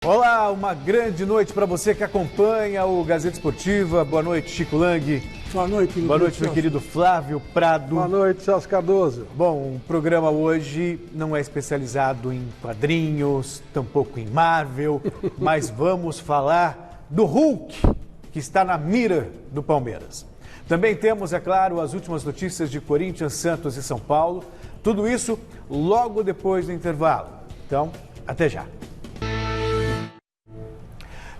Olá, uma grande noite para você que acompanha o Gazeta Esportiva. Boa noite, Chico Lang. Boa noite, Boa noite, meu querido Flávio Prado. Boa noite, Celso Cardoso. Bom, o programa hoje não é especializado em quadrinhos, tampouco em Marvel, mas vamos falar do Hulk, que está na mira do Palmeiras. Também temos, é claro, as últimas notícias de Corinthians, Santos e São Paulo. Tudo isso logo depois do intervalo. Então, até já.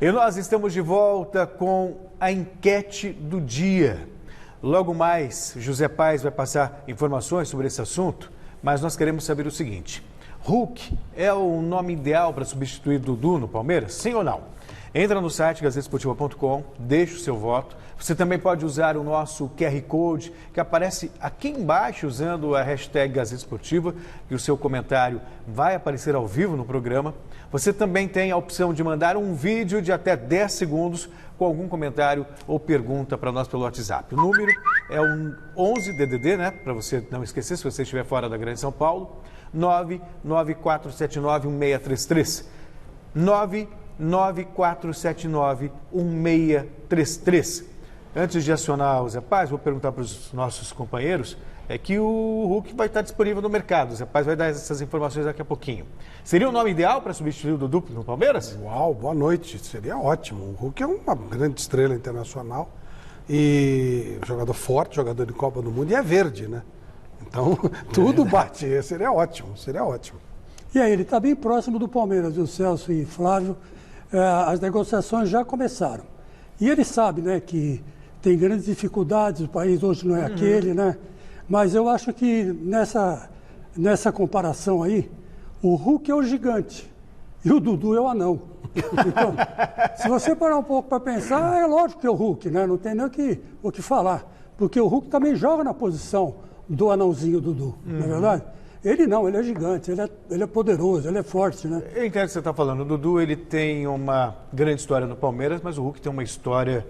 E nós estamos de volta com a enquete do dia. Logo mais, José Paes vai passar informações sobre esse assunto, mas nós queremos saber o seguinte: Hulk é o nome ideal para substituir Dudu no Palmeiras? Sim ou não? Entra no site gazetesportiva.com, deixa o seu voto. Você também pode usar o nosso QR Code, que aparece aqui embaixo usando a hashtag Gazeta Esportiva, e o seu comentário vai aparecer ao vivo no programa. Você também tem a opção de mandar um vídeo de até 10 segundos com algum comentário ou pergunta para nós pelo WhatsApp. O número é um 11 DDD, né? Para você não esquecer, se você estiver fora da Grande São Paulo, 994791633. 994791633. Antes de acionar o Zé Paes, vou perguntar para os nossos companheiros, que o Hulk vai estar disponível no mercado. O Zé Paes vai dar essas informações daqui a pouquinho. Seria o nome ideal para substituir o Dudu no Palmeiras? Uau, boa noite. Seria ótimo. O Hulk é uma grande estrela internacional e jogador forte, jogador de Copa do Mundo, e é verde, né? Então, tudo bate. Seria ótimo, seria ótimo. E aí, ele está bem próximo do Palmeiras, viu, Celso e Flávio? As negociações já começaram. E ele sabe, né, que tem grandes dificuldades, o país hoje não é aquele, né? Mas eu acho que nessa comparação aí, o Hulk é o gigante e o Dudu é o anão. Então, se você parar um pouco para pensar, é lógico que é o Hulk, né? Não tem nem o que falar. Porque o Hulk também joga na posição do anãozinho Dudu, não é verdade? Ele não, ele é gigante, ele é poderoso, ele é forte, né? Eu entendo o que você está falando. O Dudu, ele tem uma grande história no Palmeiras, mas o Hulk tem uma história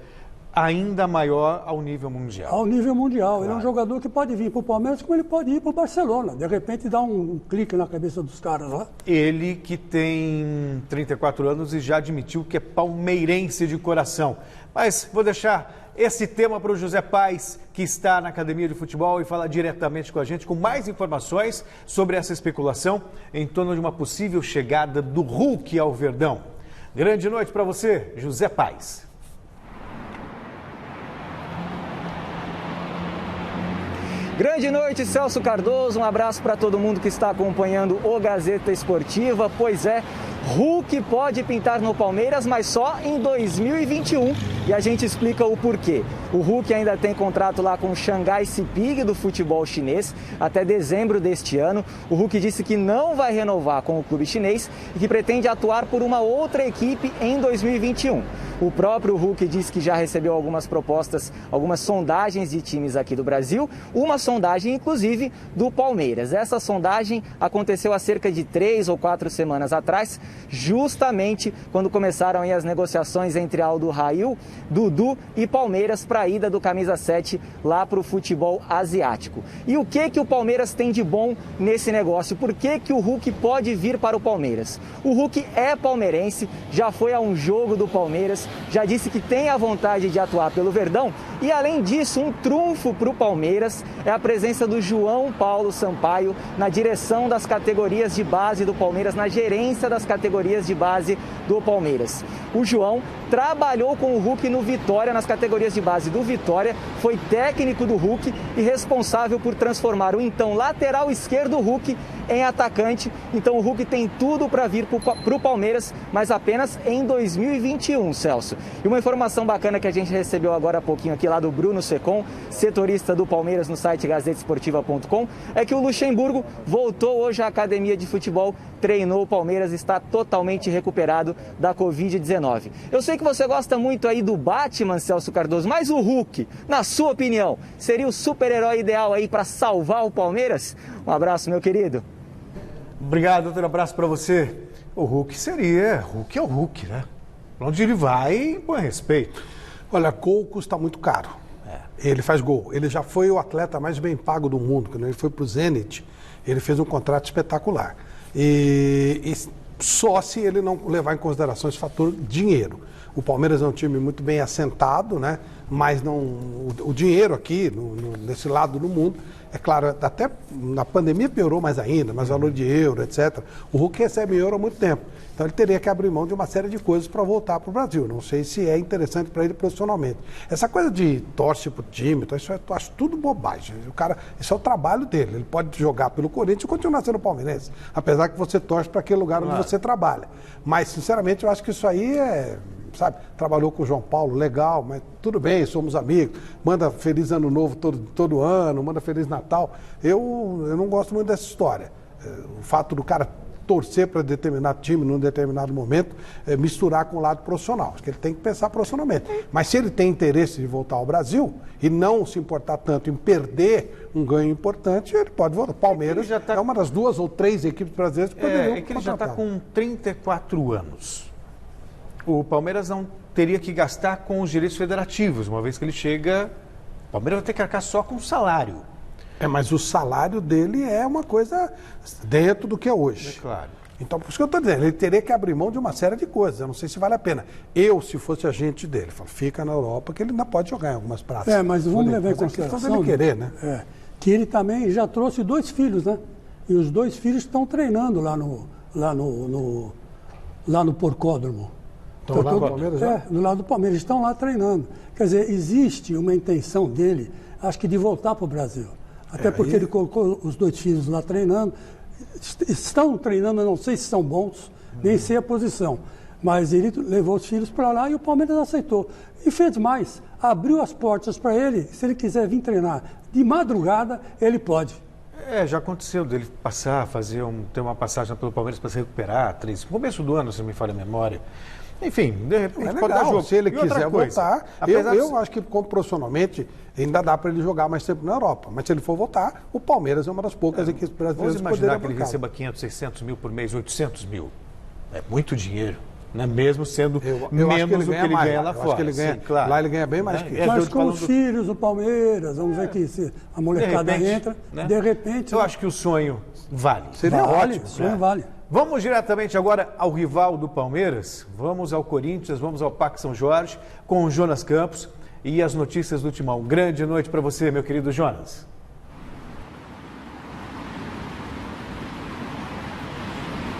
ainda maior ao nível mundial. Ao nível mundial. Claro. Ele é um jogador que pode vir para o Palmeiras como ele pode ir para o Barcelona. De repente dá um clique na cabeça dos caras lá. Ele que tem 34 anos e já admitiu que é palmeirense de coração. Mas vou deixar esse tema para o José Paes, que está na Academia de Futebol e fala diretamente com a gente, com mais informações sobre essa especulação em torno de uma possível chegada do Hulk ao Verdão. Grande noite para você, José Paes. Grande noite, Celso Cardoso. Um abraço para todo mundo que está acompanhando o Gazeta Esportiva. Pois é, Hulk pode pintar no Palmeiras, mas só em 2021. E a gente explica o porquê. O Hulk ainda tem contrato lá com o Xangai Sipig do futebol chinês até dezembro deste ano. O Hulk disse que não vai renovar com o clube chinês e que pretende atuar por uma outra equipe em 2021. O próprio Hulk disse que já recebeu algumas propostas, algumas sondagens de times aqui do Brasil, uma sondagem inclusive do Palmeiras. Essa sondagem aconteceu há cerca de 3 ou 4 semanas atrás, justamente quando começaram aí as negociações entre Aldo Rail, Dudu e Palmeiras para a ida do camisa 7 lá para o futebol asiático. E o que o Palmeiras tem de bom nesse negócio? Por que o Hulk pode vir para o Palmeiras? O Hulk é palmeirense, já foi a um jogo do Palmeiras, já disse que tem a vontade de atuar pelo Verdão e, além disso, um trunfo para o Palmeiras é a presença do João Paulo Sampaio na direção das categorias de base do Palmeiras, na gerência das categorias de base do Palmeiras. O João trabalhou com o Hulk no Vitória, nas categorias de base do Vitória, foi técnico do Hulk e responsável por transformar o então lateral esquerdo Hulk em atacante. Então o Hulk tem tudo para vir para o Palmeiras, mas apenas em 2021, Celso. E uma informação bacana que a gente recebeu agora há pouquinho aqui lá do Bruno Secom, setorista do Palmeiras no site gazetesportiva.com, é que o Luxemburgo voltou hoje à academia de futebol, treinou o Palmeiras, está totalmente recuperado da Covid-19. Eu sei que você gosta muito aí do Batman, Celso Cardoso, mas o Hulk, na sua opinião, seria o super-herói ideal aí para salvar o Palmeiras? Um abraço, meu querido. Obrigado, outro abraço para você. O Hulk é o Hulk, né? Onde ele vai, põe respeito. Olha, gol custa muito caro. Ele faz gol. Ele já foi o atleta mais bem pago do mundo. Quando ele foi para o Zenit, ele fez um contrato espetacular. E só se ele não levar em consideração esse fator dinheiro. O Palmeiras é um time muito bem assentado, né? Mas não, o dinheiro aqui, nesse lado do mundo, é claro, até na pandemia piorou mais ainda, mais valor de euro, etc. O Hulk recebe em euro há muito tempo. Então ele teria que abrir mão de uma série de coisas para voltar para o Brasil. Não sei se é interessante para ele profissionalmente. Essa coisa de torce para o time, então isso eu acho tudo bobagem. O cara, isso é o trabalho dele. Ele pode jogar pelo Corinthians e continuar sendo palmeirense, apesar que você torce para aquele lugar onde você trabalha. Mas, sinceramente, eu acho que isso aí sabe, trabalhou com o João Paulo, legal, mas tudo bem, somos amigos, manda Feliz Ano Novo todo ano, manda Feliz Natal. Eu não gosto muito dessa história. O fato do cara torcer para determinado time num determinado momento, misturar com o lado profissional. Acho que ele tem que pensar profissionalmente. Mas se ele tem interesse de voltar ao Brasil e não se importar tanto em perder um ganho importante, ele pode voltar. O Palmeiras é uma das 2 ou 3 equipes brasileiras que poderiam É que ele já está com 34 anos. O Palmeiras não teria que gastar com os direitos federativos, uma vez que ele chega... O Palmeiras vai ter que arcar só com o salário. Mas o salário dele é uma coisa dentro do que é hoje. É claro. Então, por isso que eu estou dizendo, ele teria que abrir mão de uma série de coisas. Eu não sei se vale a pena. Se fosse agente dele, falo, fica na Europa, que ele ainda pode jogar em algumas praças. Mas vamos levar em consideração ele querer, né? Que ele também já trouxe 2 filhos, né? E os 2 filhos estão treinando lá no Porcódromo. Estão lá no Palmeiras? Do lado do Palmeiras, estão lá treinando. Quer dizer, existe uma intenção dele, acho que de voltar para o Brasil. Até porque ele colocou os 2 filhos lá treinando. Estão treinando, eu não sei se são bons, nem sei a posição. Mas ele levou os filhos para lá e o Palmeiras aceitou. E fez mais, abriu as portas para ele, se ele quiser vir treinar de madrugada, ele pode. Já aconteceu dele passar, ter uma passagem pelo Palmeiras para se recuperar, no começo do ano, se não me falha a memória. Enfim, de repente pode dar jogo. Se ele quiser voltar, eu acho que profissionalmente ainda dá para ele jogar mais tempo na Europa. Mas se ele for voltar, o Palmeiras é uma das poucas equipes brasileiras que poderia imaginar que ele receba 500, 600 mil por mês, 800 mil. É muito dinheiro, né? Mesmo sendo menos do que ele ganha lá fora. Acho que ele ganha, lá ele ganha bem mais que isso. Mas com os filhos do Palmeiras, vamos ver que se a molecada entra, de repente... Eu acho que o sonho vale. Seria ótimo. O sonho vale. Vamos diretamente agora ao rival do Palmeiras, vamos ao Corinthians, vamos ao Parque São Jorge, com o Jonas Campos e as notícias do Timão. Grande noite para você, meu querido Jonas.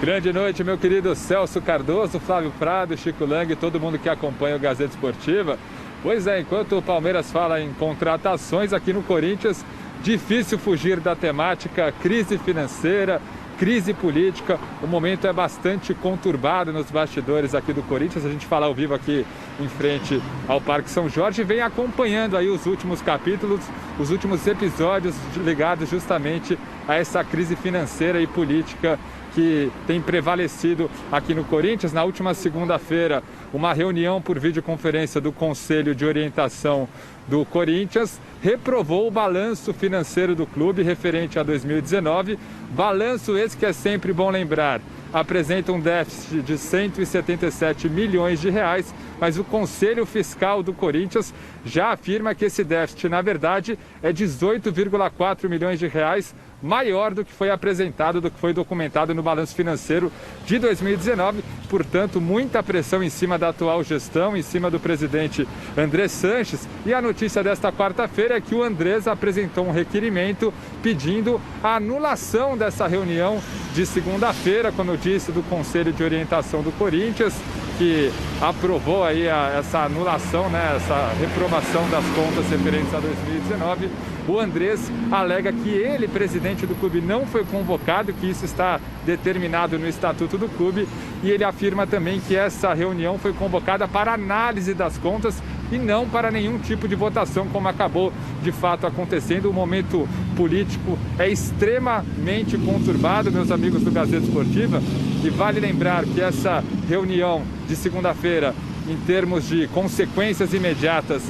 Grande noite, meu querido Celso Cardoso, Flávio Prado, Chico Lang e todo mundo que acompanha o Gazeta Esportiva. Pois é, enquanto o Palmeiras fala em contratações, aqui no Corinthians, difícil fugir da temática crise financeira, crise política. O momento é bastante conturbado nos bastidores aqui do Corinthians. A gente fala ao vivo aqui em frente ao Parque São Jorge e vem acompanhando aí os últimos capítulos, os últimos episódios ligados justamente a essa crise financeira e política que tem prevalecido aqui no Corinthians. Na última segunda-feira, uma reunião por videoconferência do Conselho de Orientação do Corinthians reprovou o balanço financeiro do clube referente a 2019. Balanço esse que é sempre bom lembrar, apresenta um déficit de 177 milhões de reais, mas o Conselho Fiscal do Corinthians já afirma que esse déficit, na verdade, é 18,4 milhões de reais, maior do que foi apresentado, do que foi documentado no balanço financeiro de 2019. Portanto, muita pressão em cima da atual gestão, em cima do presidente André Sanches. E a notícia desta quarta-feira é que o Andrés apresentou um requerimento pedindo a anulação dessa reunião de segunda-feira, como eu disse, do Conselho de Orientação do Corinthians, que aprovou aí essa anulação, né, essa reprovação das contas referentes a 2019. O Andrés alega que ele, presidente do clube, não foi convocado, que isso está determinado no Estatuto do clube, e ele afirma também que essa reunião foi convocada para análise das contas e não para nenhum tipo de votação, como acabou de fato acontecendo. O momento político é extremamente conturbado, meus amigos do Gazeta Esportiva, e vale lembrar que essa reunião de segunda-feira, em termos de consequências imediatas,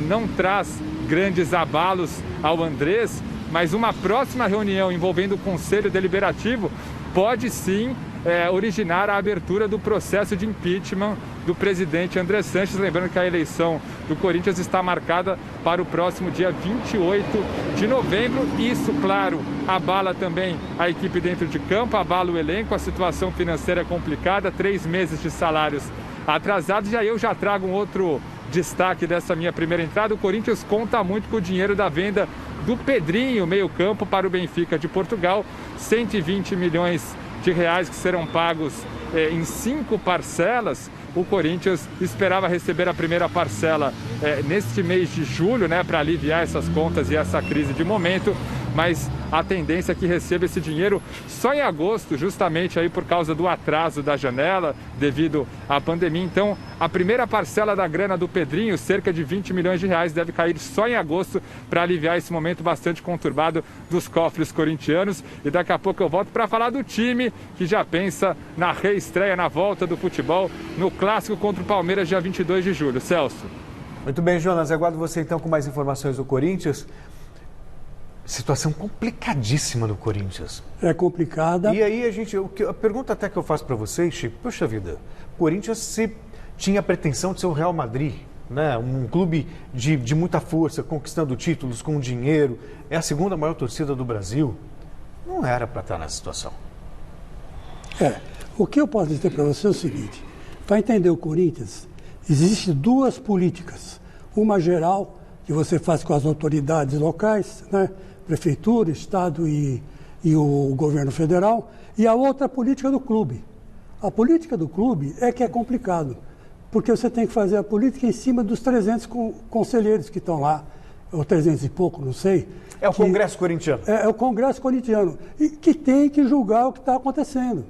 não traz grandes abalos ao Andrés, mas uma próxima reunião envolvendo o Conselho Deliberativo pode sim originar a abertura do processo de impeachment do presidente André Sanches. Lembrando que a eleição do Corinthians está marcada para o próximo dia 28 de novembro. Isso, claro, abala também a equipe dentro de campo, abala o elenco, a situação financeira é complicada, 3 meses de salários atrasados. E aí eu já trago um outro destaque dessa minha primeira entrada. O Corinthians conta muito com o dinheiro da venda do Pedrinho, meio-campo, para o Benfica de Portugal, 120 milhões de reais que serão pagos em 5 parcelas. O Corinthians esperava receber a primeira parcela neste mês de julho, né, para aliviar essas contas e essa crise de momento, mas a tendência é que receba esse dinheiro só em agosto, justamente aí por causa do atraso da janela devido à pandemia. Então, a primeira parcela da grana do Pedrinho, cerca de 20 milhões de reais, deve cair só em agosto para aliviar esse momento bastante conturbado dos cofres corintianos. E daqui a pouco eu volto para falar do time que já pensa na reestreia, na volta do futebol, no clássico contra o Palmeiras, dia 22 de julho. Celso. Muito bem, Jonas. Aguardo você então com mais informações do Corinthians. Situação complicadíssima do Corinthians. É complicada. E aí a pergunta até que eu faço para vocês, Chico, poxa vida, o Corinthians tinha a pretensão de ser o Real Madrid, né? Um clube de muita força, conquistando títulos com dinheiro, é a segunda maior torcida do Brasil. Não era para estar nessa situação. O que eu posso dizer para você é o seguinte, para entender o Corinthians, existem 2 políticas, uma geral, que você faz com as autoridades locais, né? Prefeitura, Estado e o governo federal, e a outra política do clube. A política do clube é que é complicado, porque você tem que fazer a política em cima dos 300 conselheiros que estão lá, ou 300 e pouco, não sei. É o Congresso Corintiano. É o Congresso Corintiano, e que tem que julgar o que está acontecendo.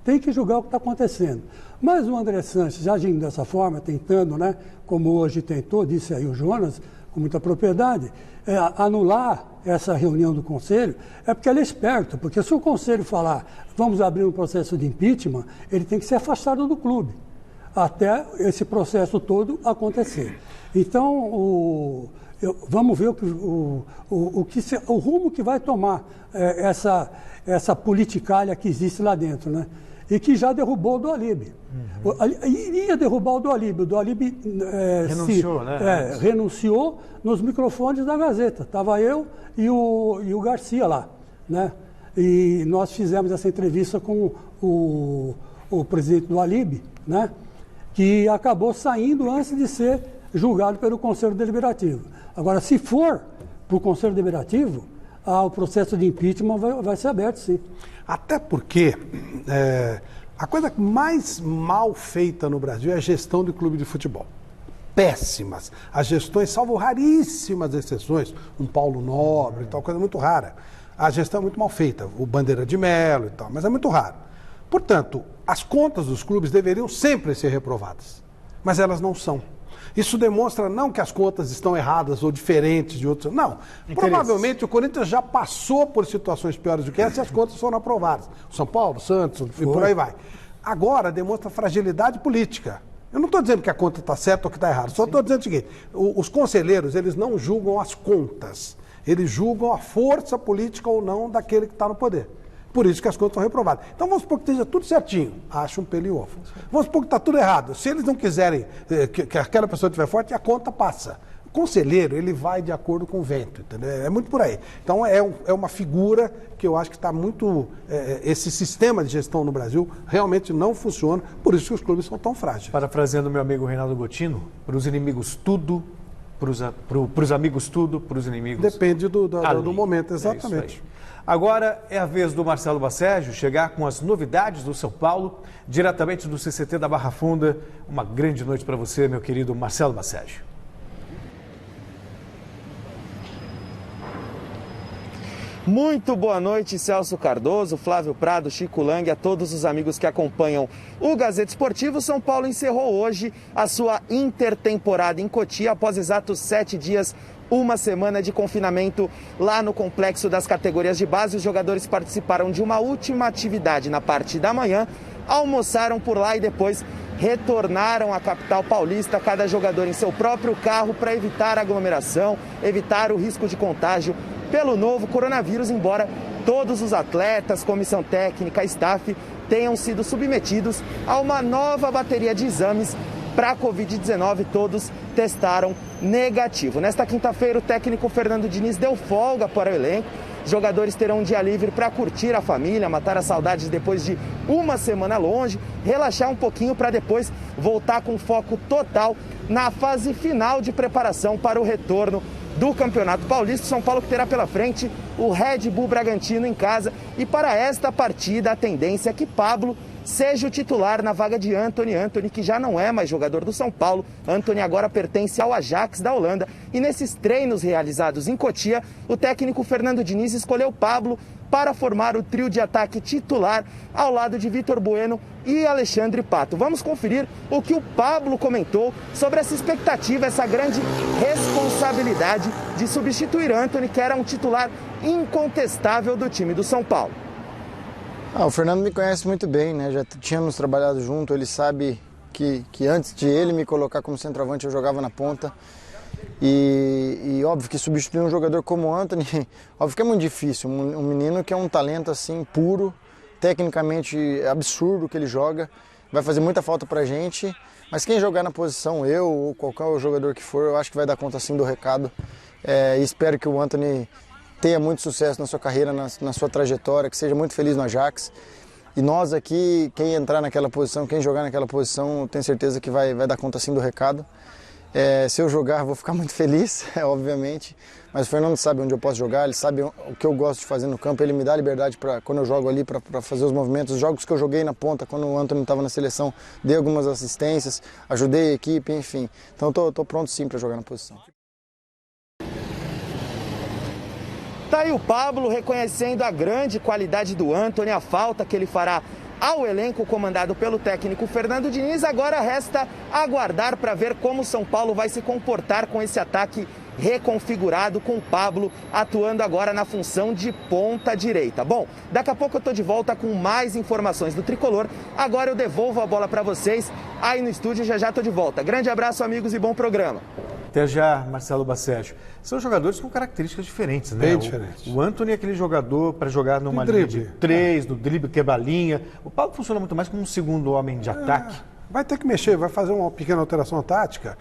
Tem que julgar o que está acontecendo. Mas o André Sanches, agindo dessa forma, tentando, né, como hoje tentou, disse aí o Jonas, com muita propriedade, anular essa reunião do Conselho, é porque ele é esperto, porque se o Conselho falar, vamos abrir um processo de impeachment, ele tem que ser afastado do clube, até esse processo todo acontecer. Então, vamos ver o rumo que vai tomar essa politicalha que existe lá dentro, né? E que já derrubou o Dualib. Iria derrubar o Dualib. O Dualib renunciou, né? Renunciou nos microfones da Gazeta. Estava eu e o Garcia lá, né? E nós fizemos essa entrevista com o presidente do Dualib, né? Que acabou saindo antes de ser julgado pelo Conselho Deliberativo. Agora, se for para o Conselho Deliberativo, o processo de impeachment vai ser aberto, sim. Até porque a coisa mais mal feita no Brasil é a gestão de clube de futebol. Péssimas. As gestões, salvo raríssimas exceções, um Paulo Nobre e tal, coisa muito rara. A gestão é muito mal feita, o Bandeira de Melo e tal, mas é muito raro. Portanto, as contas dos clubes deveriam sempre ser reprovadas, mas elas não são. Isso demonstra não que as contas estão erradas ou diferentes de outras. Não. Provavelmente o Corinthians já passou por situações piores do que essa e as contas foram aprovadas. O São Paulo, o Santos e por aí vai. Agora demonstra fragilidade política. Eu não estou dizendo que a conta está certa ou que está errada. Só estou dizendo o seguinte: os conselheiros, eles não julgam as contas. Eles julgam a força política ou não daquele que está no poder. Por isso que as contas estão reprovadas. Então vamos supor que esteja tudo certinho. Acha um pelo em ovo. Vamos supor que está tudo errado. Se eles não quiserem que aquela pessoa estiver forte, a conta passa. O conselheiro, ele vai de acordo com o vento, entendeu? É muito por aí. Então é uma figura que eu acho que está muito... esse sistema de gestão no Brasil realmente não funciona, por isso que os clubes são tão frágeis. Parafraseando meu amigo Reinaldo Gotino, para os inimigos tudo, para os amigos tudo, para os inimigos... Depende do momento, exatamente. Agora é a vez do Marcelo Basségio chegar com as novidades do São Paulo, diretamente do CCT da Barra Funda. Uma grande noite para você, meu querido Marcelo Basségio. Muito boa noite, Celso Cardoso, Flávio Prado, Chico Lang, a todos os amigos que acompanham o Gazeta Esportivo. São Paulo encerrou hoje a sua intertemporada em Cotia, após exatos 7 dias, uma semana de confinamento lá no complexo das categorias de base. Os jogadores participaram de uma última atividade na parte da manhã, almoçaram por lá e depois retornaram à capital paulista, cada jogador em seu próprio carro, para evitar aglomeração, evitar o risco de contágio pelo novo coronavírus, embora todos os atletas, comissão técnica, staff, tenham sido submetidos a uma nova bateria de exames para a Covid-19, todos testaram negativo. Nesta quinta-feira, o técnico Fernando Diniz deu folga para o elenco. Os jogadores terão um dia livre para curtir a família, matar as saudades depois de uma semana longe, relaxar um pouquinho para depois voltar com foco total na fase final de preparação para o retorno do Campeonato Paulista. São Paulo que terá pela frente o Red Bull Bragantino em casa, e para esta partida a tendência é que Pablo seja o titular na vaga de Antony. Antony, que já não é mais jogador do São Paulo. Antony agora pertence ao Ajax da Holanda. E nesses treinos realizados em Cotia, o técnico Fernando Diniz escolheu Pablo para formar o trio de ataque titular ao lado de Vitor Bueno e Alexandre Pato. Vamos conferir o que o Pablo comentou sobre essa expectativa, essa grande responsabilidade de substituir Antony, que era um titular incontestável do time do São Paulo. O Fernando me conhece muito bem, né? Já tínhamos trabalhado junto, ele sabe que antes de ele me colocar como centroavante eu jogava na ponta. E óbvio que substituir um jogador como o Antony, óbvio que é muito difícil. Um menino que é um talento assim puro, tecnicamente absurdo que ele joga, vai fazer muita falta pra gente. Mas quem jogar na posição, eu ou qualquer jogador que for, eu acho que vai dar conta sim do recado. E espero que o Antony tenha muito sucesso na sua carreira, na sua trajetória, que seja muito feliz no Ajax. E nós aqui, quem entrar naquela posição, quem jogar naquela posição, eu tenho certeza que vai dar conta sim do recado. Se eu jogar, vou ficar muito feliz, obviamente. Mas o Fernando sabe onde eu posso jogar, ele sabe o que eu gosto de fazer no campo. Ele me dá liberdade quando eu jogo ali para fazer os movimentos. Os jogos que eu joguei na ponta, quando o Antony estava na seleção, dei algumas assistências, ajudei a equipe, enfim. Então estou pronto sim para jogar na posição. Tá aí o Pablo reconhecendo a grande qualidade do Antony, a falta que ele fará ao elenco comandado pelo técnico Fernando Diniz. Agora resta aguardar para ver como o São Paulo vai se comportar com esse ataque reconfigurado, com o Pablo atuando agora na função de ponta direita. Bom, daqui a pouco eu estou de volta com mais informações do Tricolor. Agora eu devolvo a bola para vocês aí no estúdio, já estou de volta. Grande abraço, amigos, e bom programa. Até já, Marcelo Bacérgio. São jogadores com características diferentes, né? Bem diferentes. O Antony é aquele jogador para jogar numa linha de 3, no drible, quebra linha. O Pablo funciona muito mais como um segundo homem de ataque. Vai ter que mexer, vai fazer uma pequena alteração tática.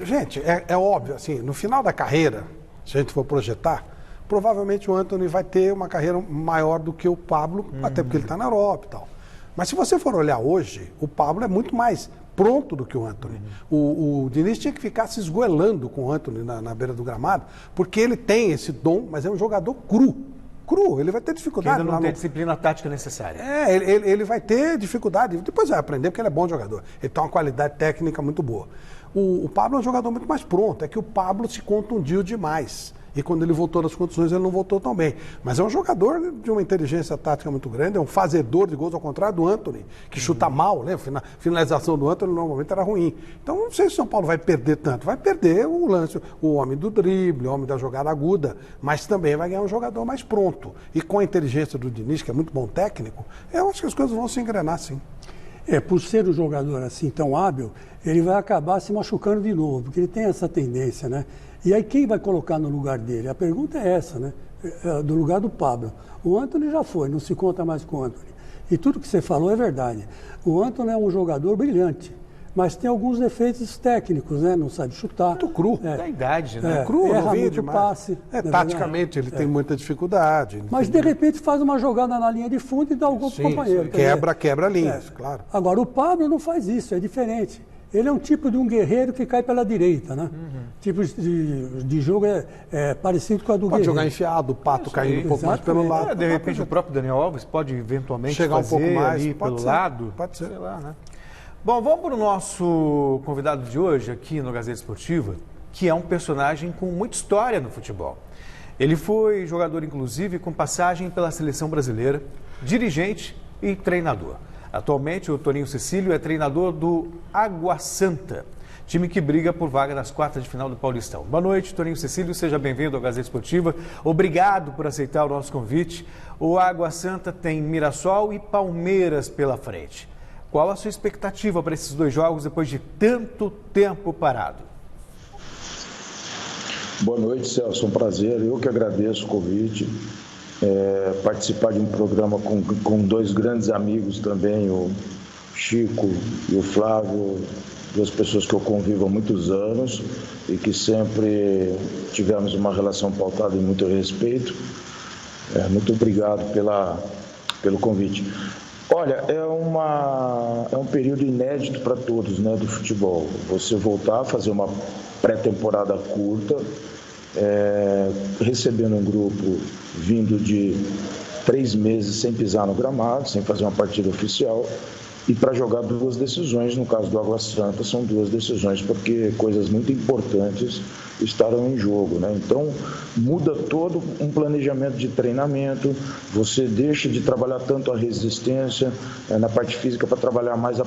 Gente, é óbvio, assim, no final da carreira, se a gente for projetar, provavelmente o Antony vai ter uma carreira maior do que o Pablo, até porque ele está na Europa e tal. Mas se você for olhar hoje, o Pablo é muito mais pronto do que o Antony. O Diniz tinha que ficar se esgoelando com o Antony na beira do gramado, porque ele tem esse dom, mas é um jogador cru, ele vai ter dificuldade. Que ainda não tem a disciplina tática necessária. Ele vai ter dificuldade, depois vai aprender, porque ele é bom jogador. Ele tem uma qualidade técnica muito boa. O Pablo é um jogador muito mais pronto, é que o Pablo se contundiu demais. E quando ele voltou das condições, ele não voltou tão bem. Mas é um jogador de uma inteligência tática muito grande, é um fazedor de gols, ao contrário do Antony, que chuta mal, né? A finalização do Antony normalmente era ruim. Então não sei se o São Paulo vai perder tanto. Vai perder o lance, o homem do drible, o homem da jogada aguda, mas também vai ganhar um jogador mais pronto. E com a inteligência do Diniz, que é muito bom técnico, eu acho que as coisas vão se engrenar sim. Por ser um jogador assim tão hábil, ele vai acabar se machucando de novo, porque ele tem essa tendência, né? E aí quem vai colocar no lugar dele? A pergunta é essa, né? Do lugar do Pablo. O Antony já foi, não se conta mais com o Antony. E tudo que você falou é verdade. O Antony é um jogador brilhante, mas tem alguns defeitos técnicos, né? Não sabe chutar. Muito cru. Da idade, né? Cru, erra muito demais. passe. Taticamente ele tem muita dificuldade. Mas de repente faz uma jogada na linha de fundo e dá o gol pro companheiro. Quebra linhas, claro. Agora o Pablo não faz isso, é diferente. Ele é um tipo de um guerreiro que cai pela direita, né? Tipo de jogo é parecido com a do Pode guerreiro. jogar enfiado, o Pato caindo um pouco mais pelo lado. De repente o próprio Daniel Alves pode eventualmente chegar um pouco mais ali pelo lado. Pode ser. Sei lá, né? Bom, vamos para o nosso convidado de hoje aqui no Gazeta Esportiva, que é um personagem com muita história no futebol. Ele foi jogador, inclusive, com passagem pela seleção brasileira, dirigente e treinador. Atualmente, o Toninho Cecílio é treinador do Água Santa, time que briga por vaga nas quartas de final do Paulistão. Boa noite, Toninho Cecílio, seja bem-vindo ao Gazeta Esportiva. Obrigado por aceitar o nosso convite. O Água Santa tem Mirassol e Palmeiras pela frente. Qual a sua expectativa para esses dois jogos depois de tanto tempo parado? Boa noite, Celso. Um prazer. Eu que agradeço o convite. participar de um programa com dois grandes amigos também, o Chico e o Flávio, duas pessoas que eu convivo há muitos anos e que sempre tivemos uma relação pautada em muito respeito. Muito obrigado pelo convite. Olha, é um período inédito para todos, né, do futebol. Você voltar a fazer uma pré-temporada curta, recebendo um grupo vindo de 3 meses sem pisar no gramado, sem fazer uma partida oficial, e para jogar 2 decisões. No caso do Água Santa, são 2 decisões, porque coisas muito importantes estarão em jogo, né? Então, muda todo um planejamento de treinamento, você deixa de trabalhar tanto a resistência na parte física para trabalhar mais a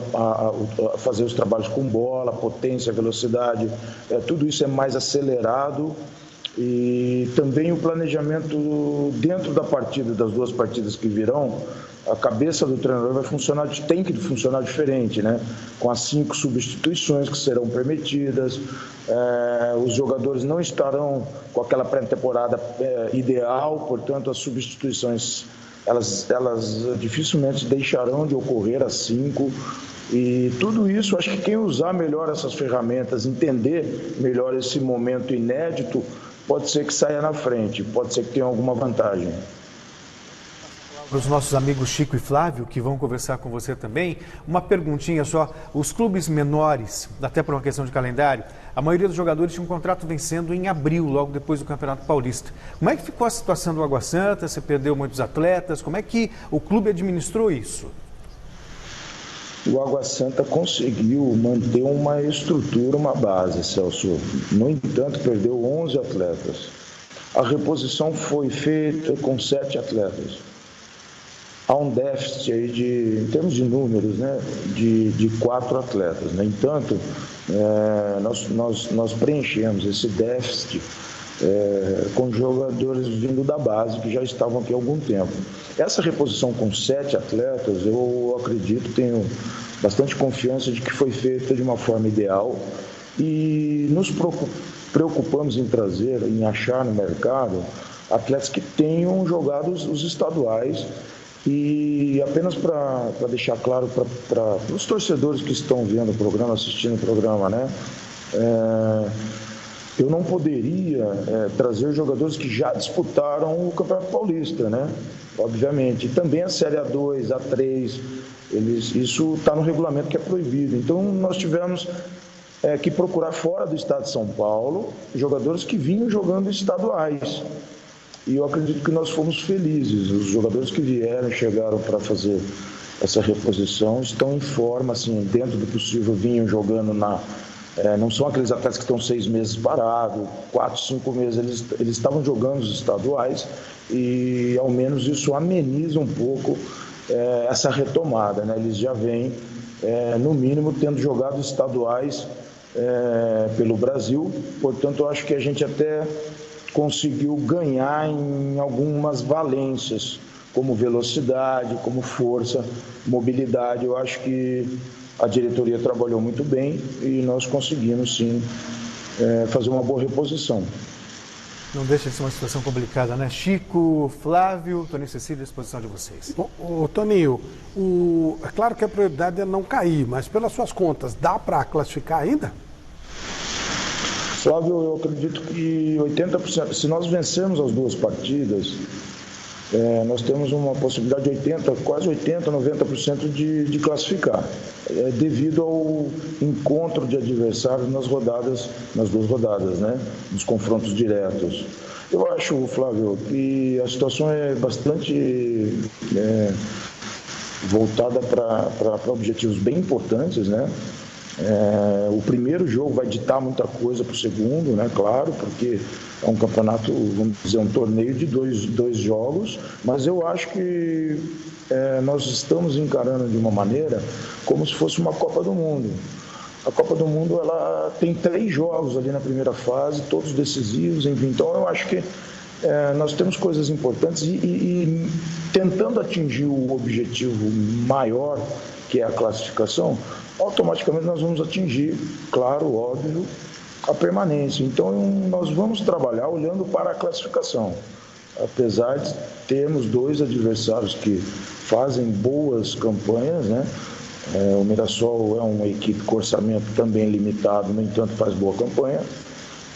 fazer os trabalhos com bola, potência, velocidade, tudo isso é mais acelerado. E também o planejamento dentro da partida, das 2 partidas que virão, a cabeça do treinador tem que funcionar diferente, né? Com as 5 substituições que serão permitidas, os jogadores não estarão com aquela pré-temporada ideal, portanto as substituições elas dificilmente deixarão de ocorrer às 5. E tudo isso, acho que quem usar melhor essas ferramentas, entender melhor esse momento inédito, pode ser que saia na frente, pode ser que tenha alguma vantagem. Para os nossos amigos Chico e Flávio, que vão conversar com você também, uma perguntinha só. Os clubes menores, até por uma questão de calendário, a maioria dos jogadores tinha um contrato vencendo em abril, logo depois do Campeonato Paulista. Como é que ficou a situação do Água Santa? Você perdeu muitos atletas? Como é que o clube administrou isso? O Água Santa conseguiu manter uma estrutura, uma base, Celso. No entanto, perdeu 11 atletas. A reposição foi feita com 7 atletas. Há um déficit aí em termos de números, né, de 4 atletas. No entanto, nós preenchemos esse déficit com jogadores vindo da base, que já estavam aqui há algum tempo. Essa reposição com 7 atletas, eu acredito, tenho bastante confiança de que foi feita de uma forma ideal, e nos preocupamos em trazer, em achar no mercado, atletas que tenham jogado os estaduais. E apenas para deixar claro para os torcedores que estão vendo o programa, assistindo o programa, né? Eu não poderia trazer jogadores que já disputaram o Campeonato Paulista, né? Obviamente. E também a Série A2, A3, isso está no regulamento, que é proibido. Então nós tivemos que procurar fora do estado de São Paulo jogadores que vinham jogando estaduais. E eu acredito que nós fomos felizes. Os jogadores que vieram, chegaram para fazer essa reposição, estão em forma, assim, dentro do possível, vinham jogando não são aqueles atletas que estão 6 meses parados, 4, 5 meses, eles estavam jogando os estaduais, e ao menos isso ameniza um pouco essa retomada, né? Eles já vêm, no mínimo, tendo jogado estaduais pelo Brasil, portanto eu acho que a gente até conseguiu ganhar em algumas valências, como velocidade, como força, mobilidade. Eu acho que a diretoria trabalhou muito bem e nós conseguimos, sim, fazer uma boa reposição. Não deixa de ser uma situação complicada, né? Chico, Flávio, Toninho Cecília, à disposição de vocês. Bom, Toninho, é claro que a prioridade é não cair, mas pelas suas contas, dá para classificar ainda? Flávio, eu acredito que 80%, se nós vencermos as 2 partidas, nós temos uma possibilidade de quase 80%, 90% de classificar, devido ao encontro de adversários nas 2 rodadas, né, nos confrontos diretos. Eu acho, Flávio, que a situação é bastante voltada para objetivos bem importantes, né? O primeiro jogo vai ditar muita coisa para o segundo, né? Claro, porque é um campeonato, vamos dizer, um torneio de dois jogos, mas eu acho que nós estamos encarando de uma maneira como se fosse uma Copa do Mundo. A Copa do Mundo, ela tem 3 jogos ali na primeira fase, todos decisivos, enfim. Então eu acho que nós temos coisas importantes e tentando atingir o objetivo maior, que é a classificação, automaticamente nós vamos atingir, claro, óbvio, a permanência. Então nós vamos trabalhar olhando para a classificação. apesar de termos 2 adversários que fazem boas campanhas, né? O Mirassol é uma equipe com orçamento também limitado, no entanto faz boa campanha.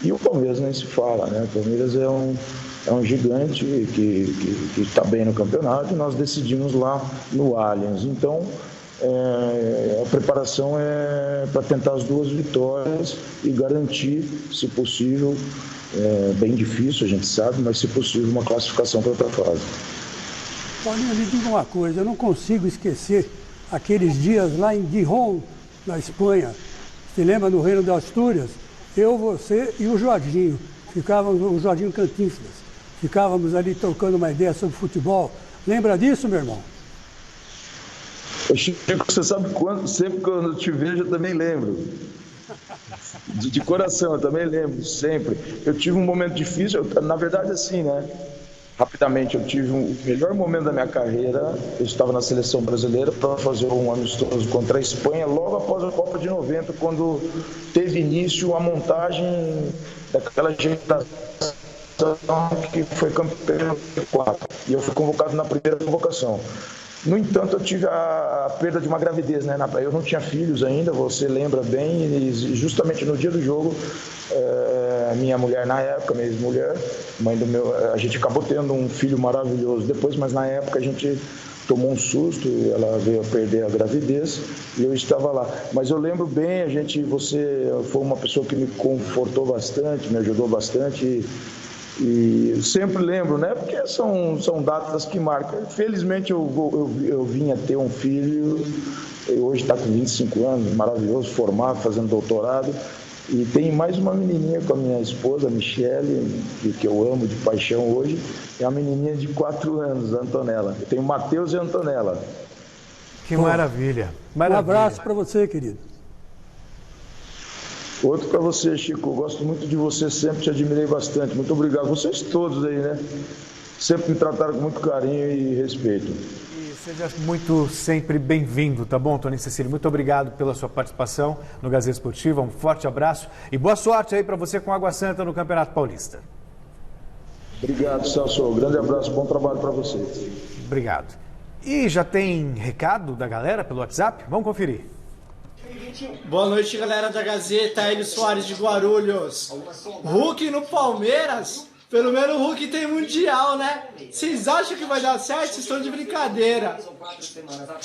E o Palmeiras nem se fala, né? O Palmeiras é um gigante que está bem no campeonato e nós decidimos lá no Allianz. Então, a preparação é para tentar as 2 vitórias e garantir, se possível, bem difícil, a gente sabe, mas se possível, uma classificação para outra fase. Paulinho, me diga uma coisa, eu não consigo esquecer aqueles dias lá em Gijón, na Espanha. Você lembra, no Reino de Astúrias? Eu, você e o Jorginho. O Jorginho Cantinflas. Ficávamos ali trocando uma ideia sobre futebol. Lembra disso, meu irmão? Chico, você sabe sempre que eu te vejo, eu também lembro. De coração, eu também lembro, sempre. Eu tive um momento difícil, na verdade assim, né? Rapidamente, eu tive o melhor momento da minha carreira. Eu estava na seleção brasileira para fazer um amistoso contra a Espanha, logo após a Copa de 90, quando teve início a montagem daquela geração que foi campeão de 4. E eu fui convocado na primeira convocação. No entanto, eu tive a perda de uma gravidez, né? Eu não tinha filhos ainda, você lembra bem, e justamente no dia do jogo, minha mulher na época, minha ex-mulher, mãe do a gente acabou tendo um filho maravilhoso depois, mas na época a gente tomou um susto, ela veio a perder a gravidez e eu estava lá. Mas eu lembro bem, você foi uma pessoa que me confortou bastante, me ajudou bastante. E sempre lembro, né? Porque são datas que marcam. Felizmente eu vim a ter um filho, hoje está com 25 anos, maravilhoso, formado, fazendo doutorado. E tem mais uma menininha com a minha esposa, a Michele, que eu amo de paixão hoje. É uma menininha de 4 anos, a Antonella. Eu tenho o Matheus e a Antonella. Que maravilha. Um abraço para você, querido. Outro para você, Chico. Eu gosto muito de você, sempre te admirei bastante. Muito obrigado. Vocês todos aí, né? Sempre me trataram com muito carinho e respeito. E seja muito sempre bem-vindo, tá bom, Tony Cecílio? Muito obrigado pela sua participação no Gazeta Esportiva. Um forte abraço e boa sorte aí para você com Água Santa no Campeonato Paulista. Obrigado, Celso. Um grande abraço, bom trabalho para vocês. Obrigado. E já tem recado da galera pelo WhatsApp? Vamos conferir. Boa noite, galera da Gazeta. Hélio Soares de Guarulhos. Hulk no Palmeiras? Pelo menos o Hulk tem mundial, né? Vocês acham que vai dar certo? Vocês estão de brincadeira. Põe o Homem-Aranha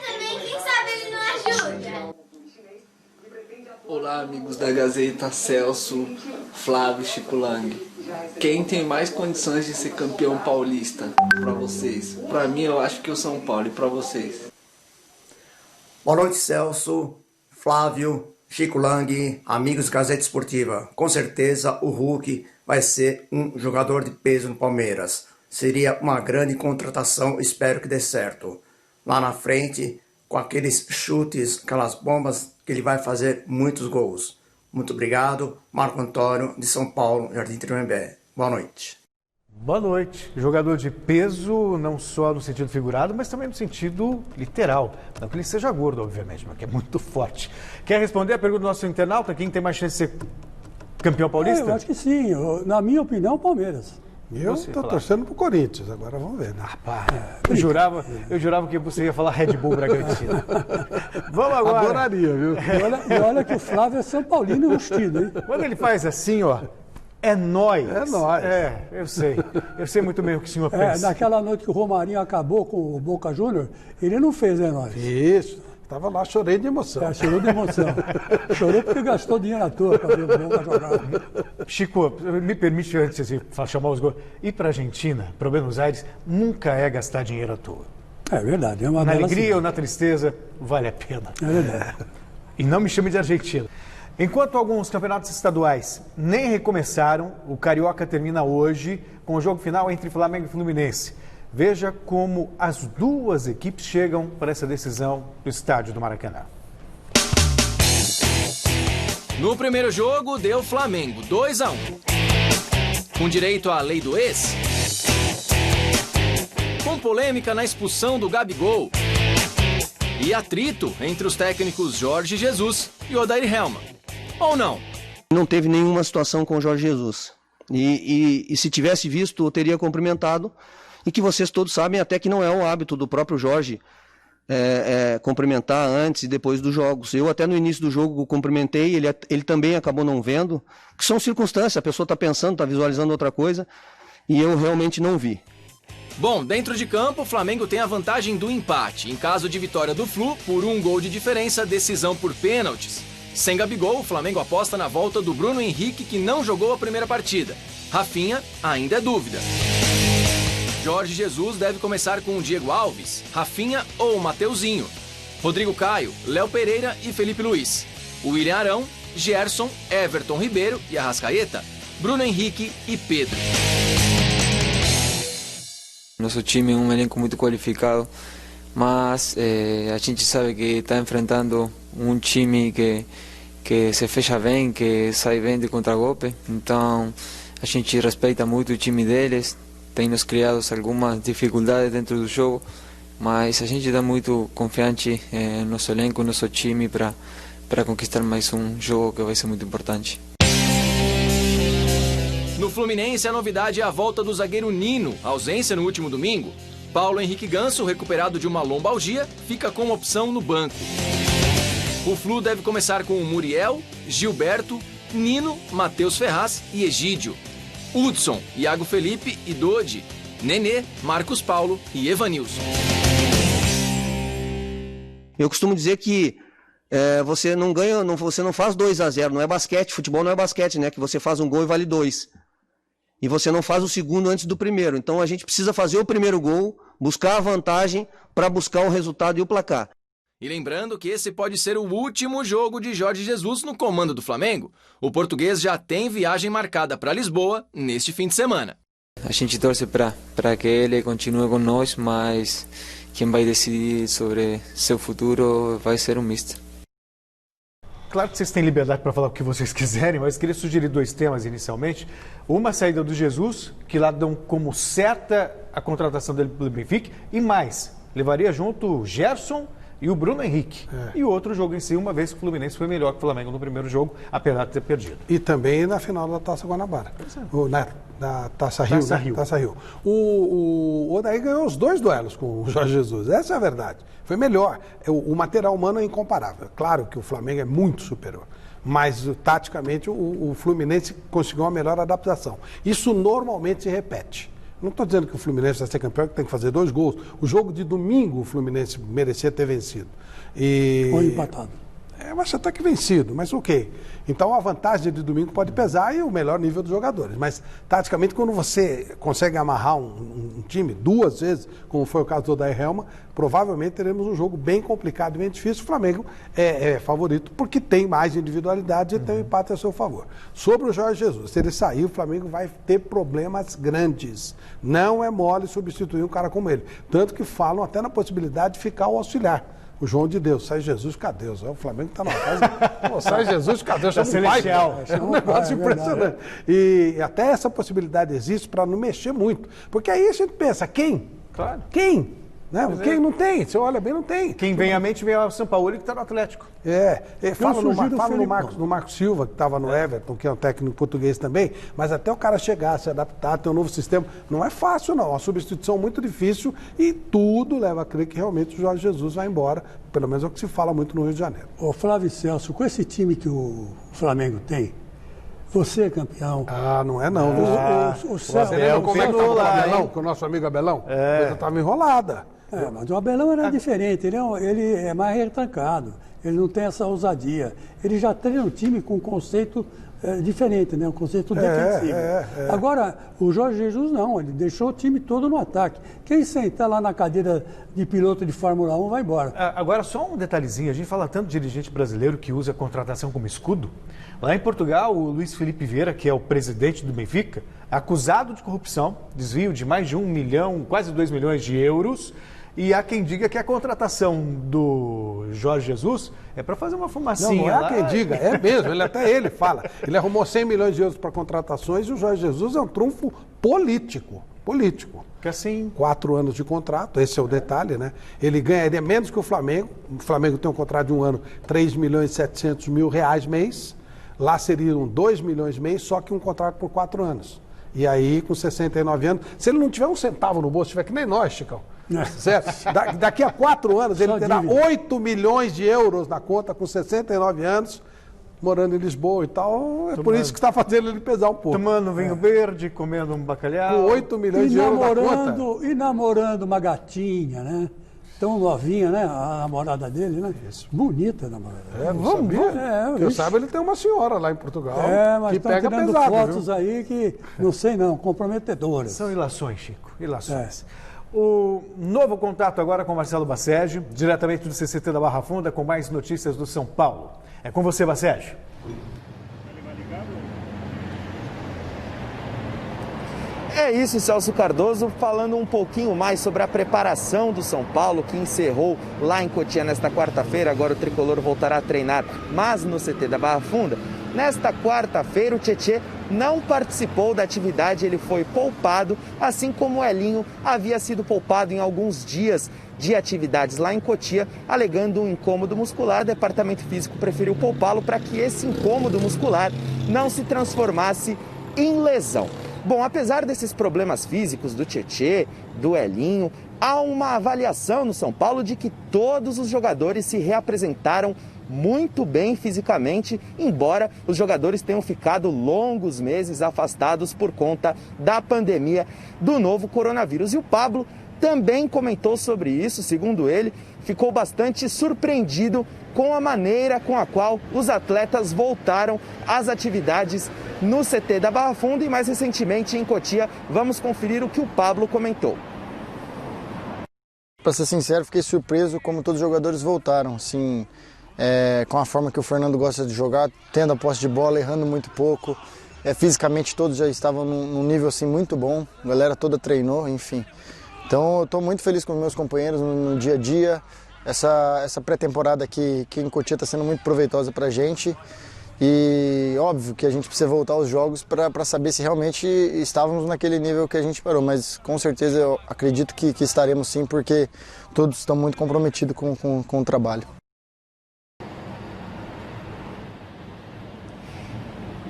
também, quem sabe ele não ajuda. Olá, amigos da Gazeta, Celso, Flávio, Chico Lang. Quem tem mais condições de ser campeão paulista para vocês? Para mim, eu acho que o São Paulo. E para vocês? Boa noite, Celso, Flávio, Chico Lang, amigos da Gazeta Esportiva. Com certeza o Hulk vai ser um jogador de peso no Palmeiras. Seria uma grande contratação, espero que dê certo. Lá na frente, com aqueles chutes, aquelas bombas, que ele vai fazer muitos gols. Muito obrigado, Marco Antônio, de São Paulo, Jardim Tremembé. Boa noite. Boa noite. Jogador de peso, não só no sentido figurado, mas também no sentido literal. Não que ele seja gordo, obviamente, mas que é muito forte. Quer responder a pergunta do nosso internauta? Quem tem mais chance de ser campeão paulista? Eu acho que sim. Na minha opinião, o Palmeiras. Eu estou torcendo pro Corinthians, agora vamos ver. Né? Eu jurava que você ia falar Red Bull Bragantino. Vamos agora. Adoraria, viu? E olha que o Flávio é São Paulino rustido, hein? Quando ele faz assim, ó, é nóis. É nóis. É, eu sei. Eu sei muito bem o que o senhor pensa. Naquela noite que o Romarinho acabou com o Boca Júnior, ele não fez, é nóis. Isso. Estava lá, chorei de emoção. Chorou de emoção. Chorou porque gastou dinheiro à toa para ver o Boca jogar. Chico, me permite, antes de chamar os gols, ir para a Argentina, para Buenos Aires, nunca é gastar dinheiro à toa. É verdade. É uma na alegria cidade. ou na tristeza, vale a pena. É verdade. E não me chame de argentino. Enquanto alguns campeonatos estaduais nem recomeçaram, o Carioca termina hoje com o jogo final entre Flamengo e Fluminense. Veja como as duas equipes chegam para essa decisão no estádio do Maracanã. No primeiro jogo, deu Flamengo 2-1. Com direito à lei do ex. Com polêmica na expulsão do Gabigol. E atrito entre os técnicos Jorge Jesus e Odair Helman. Ou não? Não teve nenhuma situação com o Jorge Jesus. E se tivesse visto, eu teria cumprimentado. E que vocês todos sabem até que não é um hábito do próprio Jorge cumprimentar antes e depois dos jogos. Eu até no início do jogo cumprimentei, ele também acabou não vendo, que são circunstâncias, a pessoa está pensando, está visualizando outra coisa, e eu realmente não vi. Bom, dentro de campo, o Flamengo tem a vantagem do empate. Em caso de vitória do Flu, por 1 gol de diferença, decisão por pênaltis. Sem Gabigol, o Flamengo aposta na volta do Bruno Henrique, que não jogou a primeira partida. Rafinha ainda é dúvida. Jorge Jesus deve começar com o Diego Alves, Rafinha ou o Mateuzinho. Rodrigo Caio, Léo Pereira e Felipe Luiz. William Arão, Gerson, Everton Ribeiro e Arrascaeta, Bruno Henrique e Pedro. Nosso time é um elenco muito qualificado, mas a gente sabe que está enfrentando um time que se fecha bem, que sai bem de contragolpe. Então a gente respeita muito o time deles. Tem nos criado algumas dificuldades dentro do jogo, mas a gente está muito confiante no nosso elenco, no nosso time para conquistar mais um jogo que vai ser muito importante. No Fluminense, a novidade é a volta do zagueiro Nino, ausência no último domingo. Paulo Henrique Ganso, recuperado de uma lombalgia, fica com opção no banco. O Flu deve começar com Muriel, Gilberto, Nino, Matheus Ferraz e Egídio. Hudson, Iago Felipe e Dodi, Nenê, Marcos Paulo e Evanilson. Eu costumo dizer que você não ganha, você não faz 2-0, não é basquete, futebol não é basquete, né? Que você faz um gol e vale 2. E você não faz o segundo antes do primeiro. Então a gente precisa fazer o primeiro gol, buscar a vantagem para buscar o resultado e o placar. E lembrando que esse pode ser o último jogo de Jorge Jesus no comando do Flamengo. O português já tem viagem marcada para Lisboa neste fim de semana. A gente torce para que ele continue conosco, mas quem vai decidir sobre seu futuro vai ser o mister. Claro que vocês têm liberdade para falar o que vocês quiserem, mas queria sugerir 2 temas inicialmente. Uma, saída do Jesus, que lá dão como certa a contratação dele pelo Benfica, e mais, levaria junto o Gerson e o Bruno Henrique. E o outro jogo em si, uma vez que o Fluminense foi melhor que o Flamengo no primeiro jogo, apesar de ter perdido. E também na final da Taça Guanabara. Da Taça Rio. Taça Rio. Taça Rio. O Odair ganhou os 2 duelos com o Jorge Jesus. Essa é a verdade. Foi melhor. O material humano é incomparável. Claro que o Flamengo é muito superior. Mas, taticamente, o Fluminense conseguiu uma melhor adaptação. Isso normalmente se repete. Não estou dizendo que o Fluminense vai ser campeão, que tem que fazer 2 gols. O jogo de domingo o Fluminense merecia ter vencido. Ou empatado. Eu acho até que vencido, mas ok. Então a vantagem de domingo pode pesar e o melhor nível dos jogadores. Mas, taticamente, quando você consegue amarrar um time 2 vezes, como foi o caso do Odair Helma, provavelmente teremos um jogo bem complicado e bem difícil. O Flamengo é favorito porque tem mais individualidade e tem um empate a seu favor. Sobre o Jorge Jesus, se ele sair, o Flamengo vai ter problemas grandes. Não é mole substituir um cara como ele. Tanto que falam até na possibilidade de ficar o auxiliar. O João de Deus, sai Jesus, cadê Deus? O Flamengo está numa fase. Sai Jesus, cadê Deus? É um negócio impressionante. E até essa possibilidade existe para não mexer muito. Porque aí a gente pensa, quem? Claro. Quem? Né? Quem não tem? Você olha bem, não tem. Quem vem à mente vem o São Paulo, que está no Atlético. Fala no Marcos Silva, que estava no Everton, que é um técnico português também, mas até o cara chegar, se adaptar, ter um novo sistema, não é fácil não, é uma substituição muito difícil e tudo leva a crer que realmente o Jorge Jesus vai embora, pelo menos é o que se fala muito no Rio de Janeiro. Ô Flávio Celso, com esse time que o Flamengo tem, você é campeão. Não é não. O Celso... Você lembra como é que estava o Abelão, com o nosso amigo Abelão? A coisa estava enrolada. Mas o Abelão era diferente, ele é mais retrancado, ele não tem essa ousadia. Ele já treina um time com um conceito diferente, né? Um conceito defensivo. Agora, o Jorge Jesus não, ele deixou o time todo no ataque. Quem sentar lá na cadeira de piloto de Fórmula 1 vai embora. Agora, só um detalhezinho, a gente fala tanto de dirigente brasileiro que usa a contratação como escudo. Lá em Portugal, o Luís Felipe Vieira, que é o presidente do Benfica, é acusado de corrupção, desvio de mais de 1 milhão, quase 2 milhões de euros. E há quem diga que a contratação do Jorge Jesus é para fazer uma fumacinha. Não há quem diga, é mesmo, até ele fala. Ele arrumou 100 milhões de euros para contratações e o Jorge Jesus é um trunfo político. Que assim... 4 anos de contrato, esse é o detalhe, né? Ele ganharia menos que o Flamengo tem um contrato de 1 ano, 3 milhões e 700 mil reais mês. Lá seriam 2 milhões e meio, só que um contrato por 4 anos. E aí, com 69 anos, se ele não tiver um centavo no bolso, tiver que nem nós, Chicão, certo? Daqui a 4 anos, ele terá 8 milhões de euros na conta, com 69 anos, morando em Lisboa e tal. É por isso que está fazendo ele pesar um pouco. Tomando vinho verde, comendo um bacalhau. Com 8 milhões de euros na conta. E namorando uma gatinha, né? Tão novinha, né? A namorada dele, né? Isso. Bonita a namorada. Eu saiba, ele tem uma senhora lá em Portugal mas que estão pega tirando pesado, fotos viu? aí que, não sei não, comprometedoras. São ilações, Chico, ilações. O novo contato agora com Marcelo Bassege, diretamente do CCT da Barra Funda, com mais notícias do São Paulo. É com você, Bassege. É isso, Celso Cardoso, falando um pouquinho mais sobre a preparação do São Paulo, que encerrou lá em Cotia nesta quarta-feira. Agora o tricolor voltará a treinar, mas no CT da Barra Funda. Nesta quarta-feira, o Tietê não participou da atividade, ele foi poupado, assim como o Elinho havia sido poupado em alguns dias de atividades lá em Cotia, alegando um incômodo muscular. O departamento físico preferiu poupá-lo para que esse incômodo muscular não se transformasse em lesão. Bom, apesar desses problemas físicos do Tietê, do Elinho, há uma avaliação no São Paulo de que todos os jogadores se reapresentaram muito bem fisicamente, embora os jogadores tenham ficado longos meses afastados por conta da pandemia do novo coronavírus. E o Pablo também comentou sobre isso, segundo ele, ficou bastante surpreendido com a maneira com a qual os atletas voltaram às atividades no CT da Barra Funda e mais recentemente em Cotia. Vamos conferir o que o Pablo comentou. Para ser sincero, fiquei surpreso como todos os jogadores voltaram, assim, com a forma que o Fernando gosta de jogar, tendo a posse de bola, errando muito pouco. Fisicamente todos já estavam num nível assim, muito bom, a galera toda treinou, enfim. Então eu estou muito feliz com meus companheiros no dia a dia. Essa pré-temporada aqui em Cotia está sendo muito proveitosa para a gente. E óbvio que a gente precisa voltar aos jogos para saber se realmente estávamos naquele nível que a gente parou. Mas com certeza eu acredito que estaremos sim, porque todos estão muito comprometidos com o trabalho.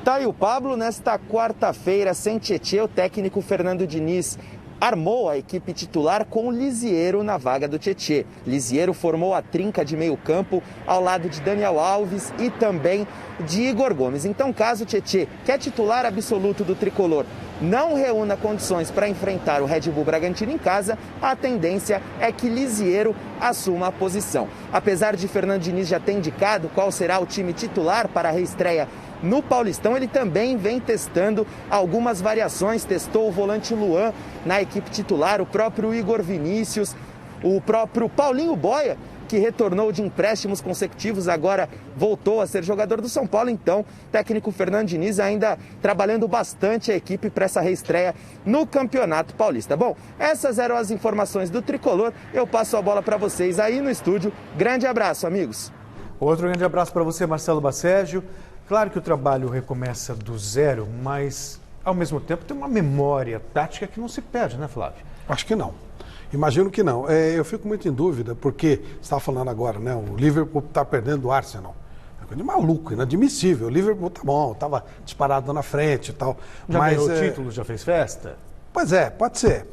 Tá aí o Pablo. Nesta quarta-feira, sem Tietê, o técnico Fernando Diniz armou a equipe titular com o Lisiero na vaga do Tietê. Lisiero formou a trinca de meio campo ao lado de Daniel Alves e também de Igor Gomes. Então, caso o Tietê, que é titular absoluto do tricolor, não reúna condições para enfrentar o Red Bull Bragantino em casa, a tendência é que Lisiero assuma a posição. Apesar de Fernando Diniz já ter indicado qual será o time titular para a reestreia no Paulistão, ele também vem testando algumas variações. Testou o volante Luan na equipe titular, o próprio Igor Vinícius, o próprio Paulinho Boia, que retornou de empréstimos consecutivos, agora voltou a ser jogador do São Paulo. Então, o técnico Fernando Diniz ainda trabalhando bastante a equipe para essa reestreia no Campeonato Paulista. Bom, essas eram as informações do Tricolor. Eu passo a bola para vocês aí no estúdio. Grande abraço, amigos. Outro grande abraço para você, Marcelo Bassege. Claro que o trabalho recomeça do zero, mas, ao mesmo tempo, tem uma memória tática que não se perde, né, Flávio? Acho que não. Imagino que não. Eu fico muito em dúvida, porque, você estava falando agora, né? O Liverpool está perdendo do Arsenal. É coisa de maluco, inadmissível. O Liverpool tá bom, estava disparado na frente e tal. Já ganhou o título, já fez festa? Pois é, pode ser.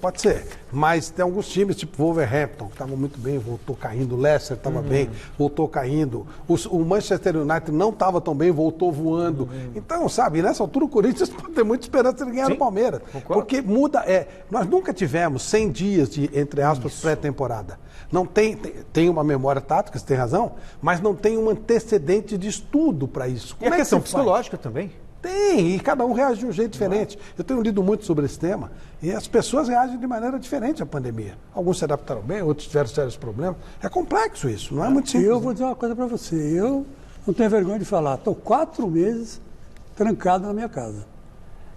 Mas tem alguns times, tipo Wolverhampton, que estavam muito bem, voltou caindo. O Leicester estava bem, voltou caindo. O Manchester United não estava tão bem, voltou voando. Então, sabe, nessa altura o Corinthians pode ter muita esperança de ganhar no Palmeiras. Concordo. Porque muda, nós nunca tivemos 100 dias de, entre aspas, pré-temporada. Não tem uma memória tática, você tem razão, mas não tem um antecedente de estudo para isso. E a questão psicológica também? Tem, e cada um reage de um jeito diferente. Eu tenho lido muito sobre esse tema e as pessoas reagem de maneira diferente à pandemia. Alguns se adaptaram bem, outros tiveram sérios problemas. É complexo isso, não é muito simples. Eu vou dizer uma coisa para você, eu não tenho vergonha de falar, estou 4 meses trancado na minha casa.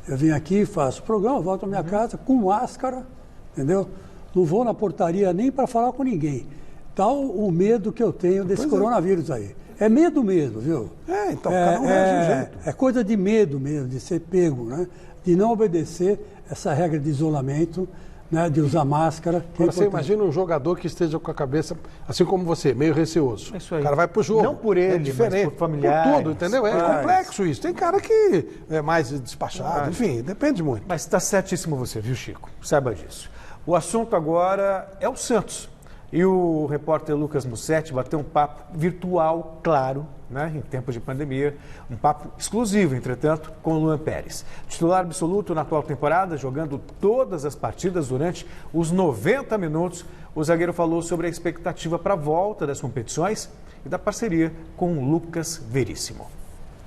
Eu vim aqui, faço o programa, volto à minha casa com máscara, entendeu? Não vou na portaria nem para falar com ninguém. Tal o medo que eu tenho desse coronavírus aí. É medo mesmo, viu? Então cada um reage de um jeito. É coisa de medo mesmo, de ser pego, né? De não obedecer essa regra de isolamento né, de usar máscara. Agora você imagina um jogador que esteja com a cabeça, assim como você, meio receoso. Isso aí. O cara vai pro jogo. Não por ele, é diferente, mas por familiares. Por tudo, entendeu? É complexo isso. Tem cara que é mais despachado, enfim, depende muito. Mas está certíssimo você, viu, Chico? Saiba disso. O assunto agora é o Santos. E o repórter Lucas Mussetti bateu um papo virtual, claro, né, em tempos de pandemia, um papo exclusivo, entretanto, com o Luan Pérez. Titular absoluto na atual temporada, jogando todas as partidas durante os 90 minutos, o zagueiro falou sobre a expectativa para a volta das competições e da parceria com o Lucas Veríssimo.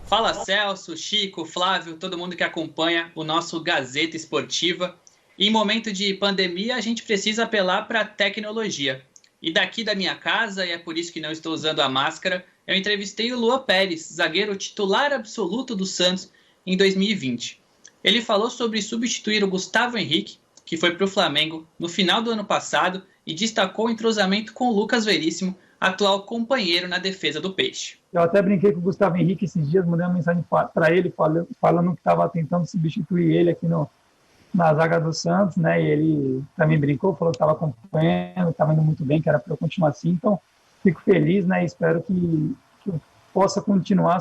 Fala Celso, Chico, Flávio, todo mundo que acompanha o nosso Gazeta Esportiva. Em momento de pandemia, a gente precisa apelar para a tecnologia. E daqui da minha casa, e é por isso que não estou usando a máscara, eu entrevistei o Luan Pérez, zagueiro titular absoluto do Santos em 2020. Ele falou sobre substituir o Gustavo Henrique, que foi para o Flamengo no final do ano passado, e destacou o entrosamento com o Lucas Veríssimo, atual companheiro na defesa do Peixe. Eu até brinquei com o Gustavo Henrique esses dias, mandei uma mensagem para ele falando que estava tentando substituir ele aqui na zaga do Santos, né? E ele também brincou, falou que estava acompanhando, estava indo muito bem, que era para eu continuar assim. Então, fico feliz, né? Espero que eu possa continuar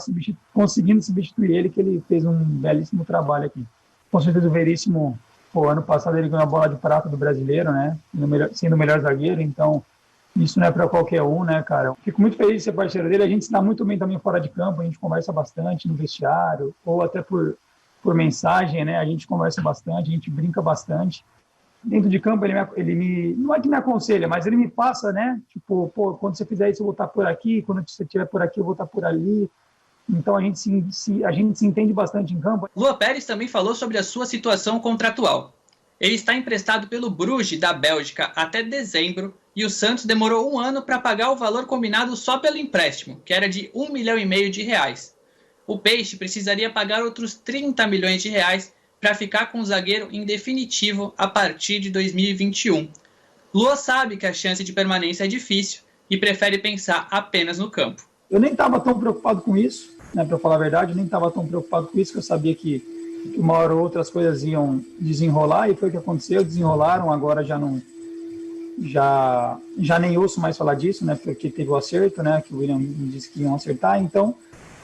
conseguindo substituir ele, que ele fez um belíssimo trabalho aqui. Com certeza o Veríssimo, ano passado ele ganhou a bola de prata do Brasileiro, né? Sendo o melhor zagueiro, então isso não é para qualquer um, né, cara? Fico muito feliz de ser parceiro dele. A gente se dá muito bem também fora de campo, a gente conversa bastante no vestiário, ou até por mensagem, né? A gente conversa bastante, a gente brinca bastante. Dentro de campo, ele me não é que me aconselha, mas ele me passa, né? Tipo, quando você fizer isso, eu vou estar por aqui, quando você estiver por aqui, eu vou estar por ali. Então, a gente se entende bastante em campo. Luan Pérez também falou sobre a sua situação contratual. Ele está emprestado pelo Bruges, da Bélgica, até dezembro, e o Santos demorou 1 ano para pagar o valor combinado só pelo empréstimo, que era de R$1,5 milhão. O Peixe precisaria pagar outros 30 milhões de reais para ficar com o zagueiro em definitivo a partir de 2021. Lua sabe que a chance de permanência é difícil e prefere pensar apenas no campo. Eu nem estava tão preocupado com isso, né, para falar a verdade, eu nem estava tão preocupado com isso, que eu sabia que uma hora ou outra as coisas iam desenrolar, e foi o que aconteceu, desenrolaram, agora já nem ouço mais falar disso, né, porque teve o acerto, né, que o William disse que iam acertar, então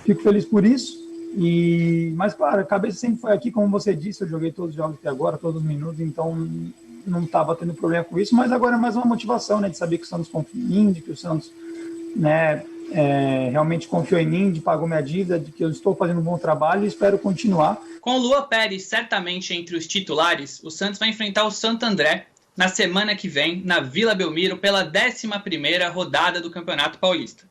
fico feliz por isso. Mas, claro, a cabeça sempre foi aqui, como você disse, eu joguei todos os jogos até agora, todos os minutos, então não estava tendo problema com isso, mas agora é mais uma motivação, né, de saber que o Santos confia em mim, de que o Santos, né, realmente confiou em mim, de pagou minha dívida, de que eu estou fazendo um bom trabalho e espero continuar. Com o Luan Pérez certamente entre os titulares, o Santos vai enfrentar o Santo André na semana que vem, na Vila Belmiro, pela 11ª rodada do Campeonato Paulista.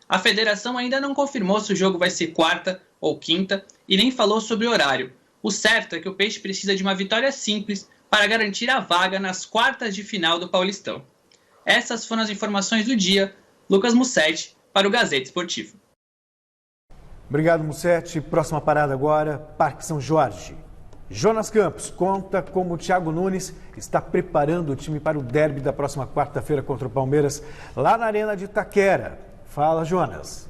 A federação ainda não confirmou se o jogo vai ser quarta ou quinta e nem falou sobre o horário. O certo é que o Peixe precisa de uma vitória simples para garantir a vaga nas quartas de final do Paulistão. Essas foram as informações do dia. Lucas Mussetti, para o Gazeta Esportivo. Obrigado, Mussetti. Próxima parada agora, Parque São Jorge. Jonas Campos conta como o Thiago Nunes está preparando o time para o derby da próxima quarta-feira contra o Palmeiras, lá na Arena de Itaquera. Fala, Jonas.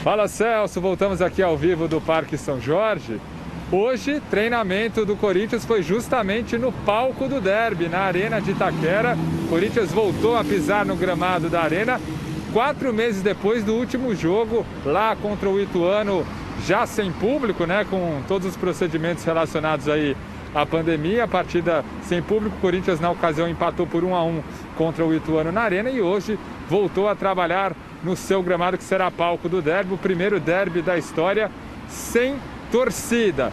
Fala, Celso. Voltamos aqui ao vivo do Parque São Jorge. Hoje, treinamento do Corinthians foi justamente no palco do derby, na Arena de Itaquera. O Corinthians voltou a pisar no gramado da Arena 4 meses depois do último jogo lá contra o Ituano, já sem público, né, com todos os procedimentos relacionados aí à pandemia. A partida sem público, o Corinthians na ocasião empatou por 1-1 contra o Ituano na Arena e hoje voltou a trabalhar no seu gramado, que será palco do derby, o primeiro derby da história sem torcida.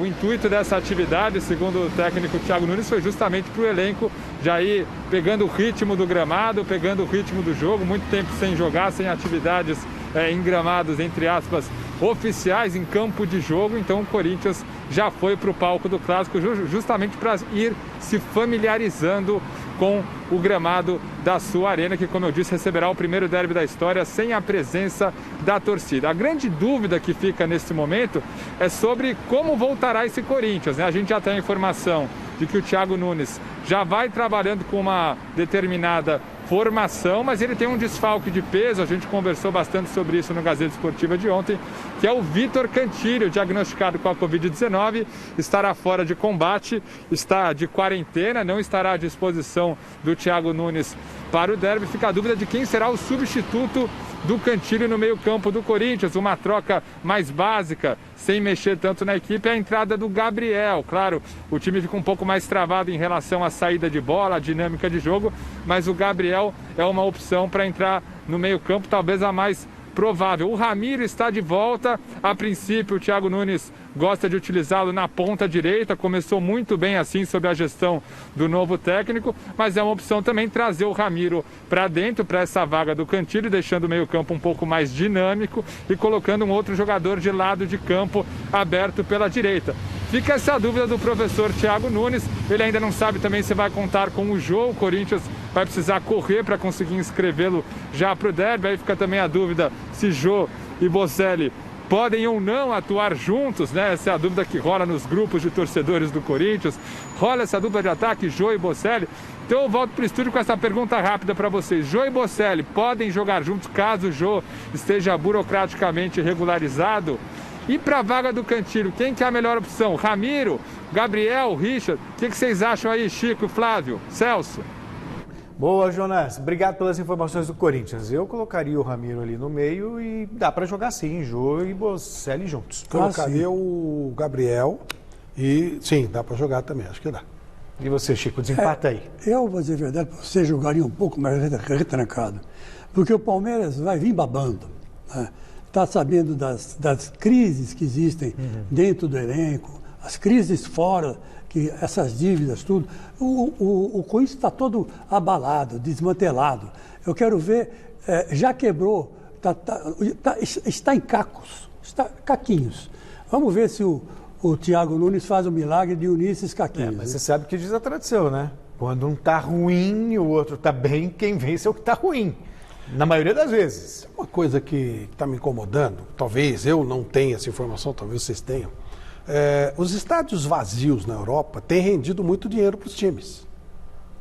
O intuito dessa atividade, segundo o técnico Thiago Nunes, foi justamente para o elenco já ir pegando o ritmo do gramado, pegando o ritmo do jogo, muito tempo sem jogar, sem atividades em gramados, entre aspas, oficiais, em campo de jogo. Então o Corinthians já foi para o palco do Clássico justamente para ir se familiarizando com o gramado da sua arena, que, como eu disse, receberá o primeiro derby da história sem a presença da torcida. A grande dúvida que fica nesse momento é sobre como voltará esse Corinthians, né? A gente já tem a informação de que o Thiago Nunes já vai trabalhando com uma determinada formação, mas ele tem um desfalque de peso, a gente conversou bastante sobre isso no Gazeta Esportiva de ontem, que é o Vitor Cantilho, diagnosticado com a Covid-19, estará fora de combate, está de quarentena, não estará à disposição do Thiago Nunes para o derby. Fica a dúvida de quem será o substituto do Cantilho no meio-campo do Corinthians, uma troca mais básica, sem mexer tanto na equipe, é a entrada do Gabriel. Claro, o time fica um pouco mais travado em relação à saída de bola, à dinâmica de jogo, mas o Gabriel é uma opção para entrar no meio-campo, talvez a mais provável. O Ramiro está de volta. A princípio, o Thiago Nunes gosta de utilizá-lo na ponta direita. Começou muito bem assim sob a gestão do novo técnico, mas é uma opção também trazer o Ramiro para dentro, para essa vaga do Cantilho, deixando o meio-campo um pouco mais dinâmico e colocando um outro jogador de lado de campo aberto pela direita. Fica essa dúvida do professor Thiago Nunes. Ele ainda não sabe também se vai contar com o Jô. O Corinthians vai precisar correr para conseguir inscrevê-lo já para o derby. Aí fica também a dúvida se Jô e Bocelli podem ou não atuar juntos, né? Essa é a dúvida que rola nos grupos de torcedores do Corinthians. Rola essa dupla de ataque, Jô e Bocelli. Então eu volto para o estúdio com essa pergunta rápida para vocês. Jô e Bocelli podem jogar juntos caso o Jô esteja burocraticamente regularizado? E para a vaga do Cantilho, quem que é a melhor opção? Ramiro, Gabriel, Richard? O que vocês acham aí, Chico, Flávio, Celso? Boa, Jonas. Obrigado pelas informações do Corinthians. Eu colocaria o Ramiro ali no meio e dá para jogar sim, Jô e Bocelli juntos. Colocaria o Gabriel e sim, dá para jogar também, acho que dá. E você, Chico, desempata aí. Eu vou dizer a verdade, você jogaria um pouco mais retrancado, porque o Palmeiras vai vir babando, né? Está sabendo das crises que existem dentro do elenco, as crises fora, que essas dívidas, tudo. O Corinthians está todo abalado, desmantelado. Eu quero ver, já quebrou, está em cacos, está caquinhos. Vamos ver se o Thiago Nunes faz o milagre de unir esses caquinhos. Mas você sabe que diz a tradição, né? Quando um está ruim e o outro está bem, quem vence é o que está ruim. Na maioria das vezes. Uma coisa que está me incomodando, talvez eu não tenha essa informação, talvez vocês tenham, os estádios vazios na Europa têm rendido muito dinheiro para os times,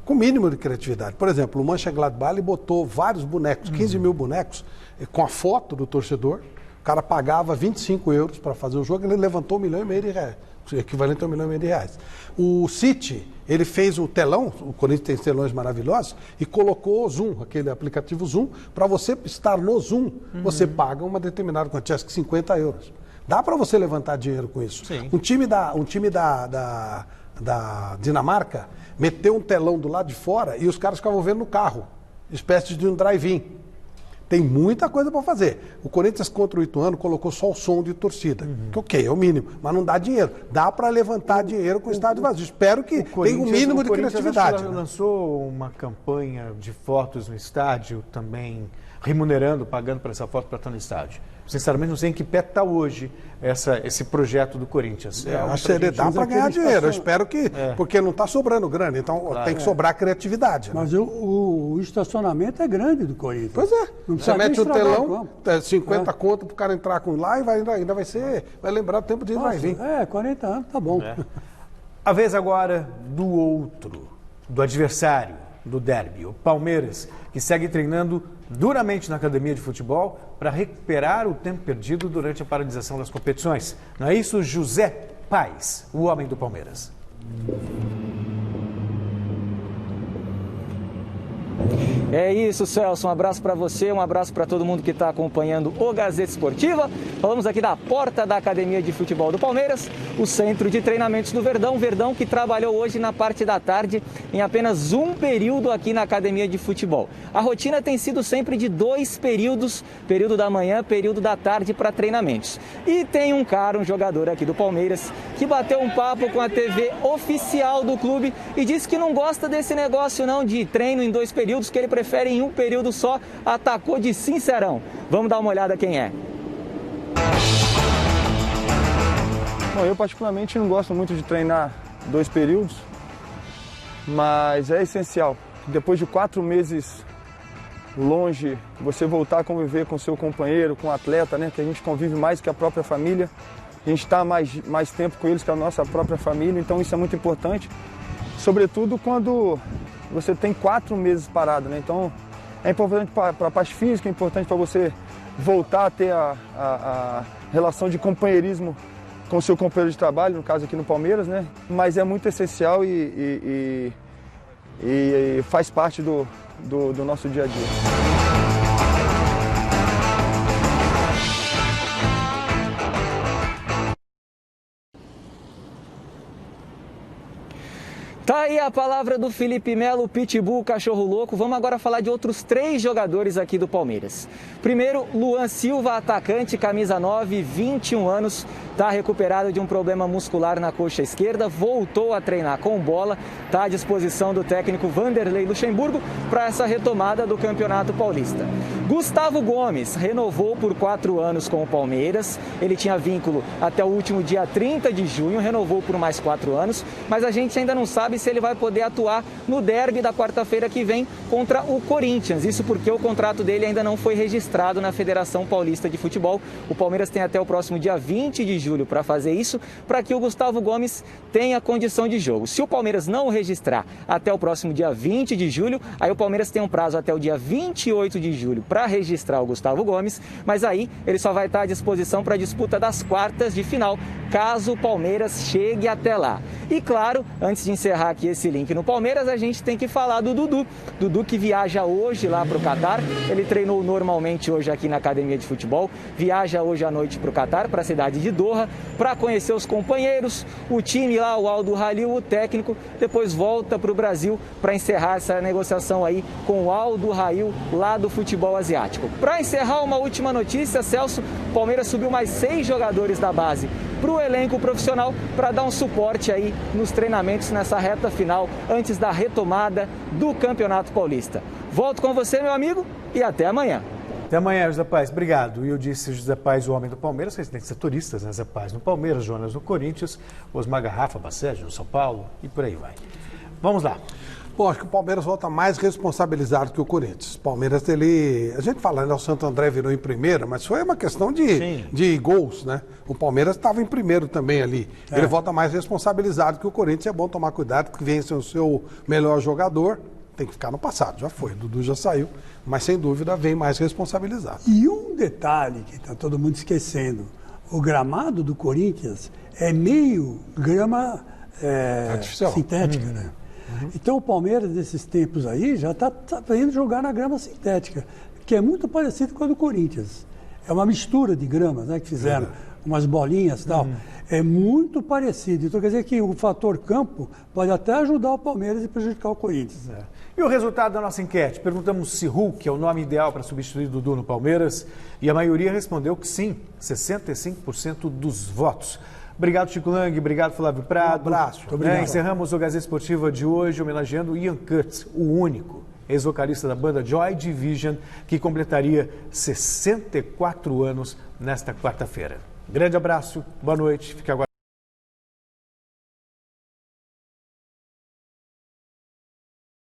com mínimo de criatividade. Por exemplo, o Mönchengladbach botou vários bonecos, 15 mil bonecos, com a foto do torcedor. O cara pagava 25 euros para fazer o jogo, ele levantou 1,5 milhão de reais, equivalente a 1,5 milhão de reais. O City, ele fez o telão, o Corinthians tem telões maravilhosos, e colocou o Zoom, aquele aplicativo Zoom, para você estar no Zoom, você paga uma determinada quantia, acho que 50 euros. Dá para você levantar dinheiro com isso. Sim. Um time da Dinamarca meteu um telão do lado de fora e os caras ficavam vendo no carro, espécie de um drive-in. Tem muita coisa para fazer. O Corinthians contra o Ituano colocou só o som de torcida, que ok, é o mínimo, mas não dá dinheiro. Dá para levantar dinheiro com o estádio vazio. Espero que tenha um mínimo de criatividade. O Corinthians lançou uma campanha de fotos no estádio, também remunerando, pagando para essa foto para estar no estádio. Sinceramente, não sei em que pé está hoje esse projeto do Corinthians. Acho que dá para ganhar dinheiro. Eu espero que... Porque não está sobrando grana, então tem que sobrar criatividade. Né? Mas o estacionamento é grande do Corinthians. Pois é. Você mete o telão, 50 conto para o cara entrar com lá e ainda vai ser... Vai lembrar o tempo de drive-in. 40 anos, tá bom. A vez agora do outro, do adversário, do derby, o Palmeiras, que segue treinando duramente na academia de futebol para recuperar o tempo perdido durante a paralisação das competições. Não é isso, José Paes, o homem do Palmeiras? É isso, Celso. Um abraço para você, um abraço para todo mundo que está acompanhando o Gazeta Esportiva. Falamos aqui da porta da Academia de Futebol do Palmeiras, o centro de treinamentos do Verdão. Verdão que trabalhou hoje na parte da tarde em apenas um período aqui na Academia de Futebol. A rotina tem sido sempre de 2 períodos, período da manhã, período da tarde para treinamentos. E tem um jogador aqui do Palmeiras, que bateu um papo com a TV oficial do clube e disse que não gosta desse negócio não de treino em 2 períodos, que ele prefere em um período só. Atacou de sincerão. Vamos dar uma olhada quem é. Bom, eu particularmente não gosto muito de treinar 2 períodos, mas é essencial. Depois de 4 meses longe, você voltar a conviver com seu companheiro, com o atleta, né? Que a gente convive mais que a própria família. A gente está mais tempo com eles que a nossa própria família, então isso é muito importante. Sobretudo quando você tem 4 meses parado, né? Então é importante para a parte física, é importante para você voltar a ter a relação de companheirismo com o seu companheiro de trabalho, no caso aqui no Palmeiras, né? Mas é muito essencial e faz parte do nosso dia a dia. Tá aí a palavra do Felipe Melo, Pitbull, cachorro louco. Vamos agora falar de outros 3 jogadores aqui do Palmeiras. Primeiro, Luan Silva, atacante, camisa 9, 21 anos, está recuperado de um problema muscular na coxa esquerda, voltou a treinar com bola, está à disposição do técnico Vanderlei Luxemburgo para essa retomada do Campeonato Paulista. Gustavo Gomes renovou por 4 anos com o Palmeiras, ele tinha vínculo até o último dia 30 de junho, renovou por mais 4 anos, mas a gente ainda não sabe se ele vai poder atuar no derby da quarta-feira que vem contra o Corinthians. Isso porque o contrato dele ainda não foi registrado na Federação Paulista de Futebol. O Palmeiras tem até o próximo dia 20 de julho para fazer isso, para que o Gustavo Gomes tenha condição de jogo. Se o Palmeiras não o registrar até o próximo dia 20 de julho, aí o Palmeiras tem um prazo até o dia 28 de julho para registrar o Gustavo Gomes, mas aí ele só vai estar à disposição para a disputa das quartas de final, caso o Palmeiras chegue até lá. E claro, antes de encerrar aqui esse link no Palmeiras, a gente tem que falar do Dudu. Dudu que viaja hoje lá para o Catar, ele treinou normalmente hoje aqui na academia de futebol, viaja hoje à noite para o Catar, para a cidade de Doha, para conhecer os companheiros, o time lá, o Aldo Halil, o técnico, depois volta para o Brasil para encerrar essa negociação aí com o Aldo Halil lá do futebol asiático. Para encerrar, uma última notícia, Celso, o Palmeiras subiu mais 6 jogadores da base para o elenco profissional para dar um suporte aí nos treinamentos nessa reta final antes da retomada do Campeonato Paulista. Volto com você, meu amigo, e até amanhã. Até amanhã, José Paz. Obrigado. E eu disse José Paz, o homem do Palmeiras, que tem que ser turistas, né? José Paz no Palmeiras, Jonas no Corinthians, Osmar Garrafa, Bacete no São Paulo e por aí vai. Vamos lá. Bom, acho que o Palmeiras volta mais responsabilizado que o Corinthians. O Palmeiras, a gente fala, né, o Santo André virou em primeira, mas foi uma questão de gols, né? O Palmeiras estava em primeiro também ali. Ele volta mais responsabilizado que o Corinthians. É bom tomar cuidado, que vence o seu melhor jogador, tem que ficar no passado, já foi. O Dudu já saiu, mas sem dúvida vem mais responsabilizado. E um detalhe que está todo mundo esquecendo, o gramado do Corinthians é meio grama sintética, né? Então o Palmeiras, nesses tempos aí, já está indo jogar na grama sintética, que é muito parecido com a do Corinthians. É uma mistura de gramas, né, que fizeram, umas bolinhas e tal. É muito parecido. Então quer dizer que o fator campo pode até ajudar o Palmeiras e prejudicar o Corinthians. E o resultado da nossa enquete? Perguntamos se Hulk é o nome ideal para substituir Dudu no Palmeiras e a maioria respondeu que sim, 65% dos votos. Obrigado, Chico Lang, obrigado, Flávio Prado. Um abraço. Obrigado. Encerramos o Gazeta Esportiva de hoje homenageando Ian Curtis, o único ex-vocalista da banda Joy Division, que completaria 64 anos nesta quarta-feira. Grande abraço, boa noite, fique agora.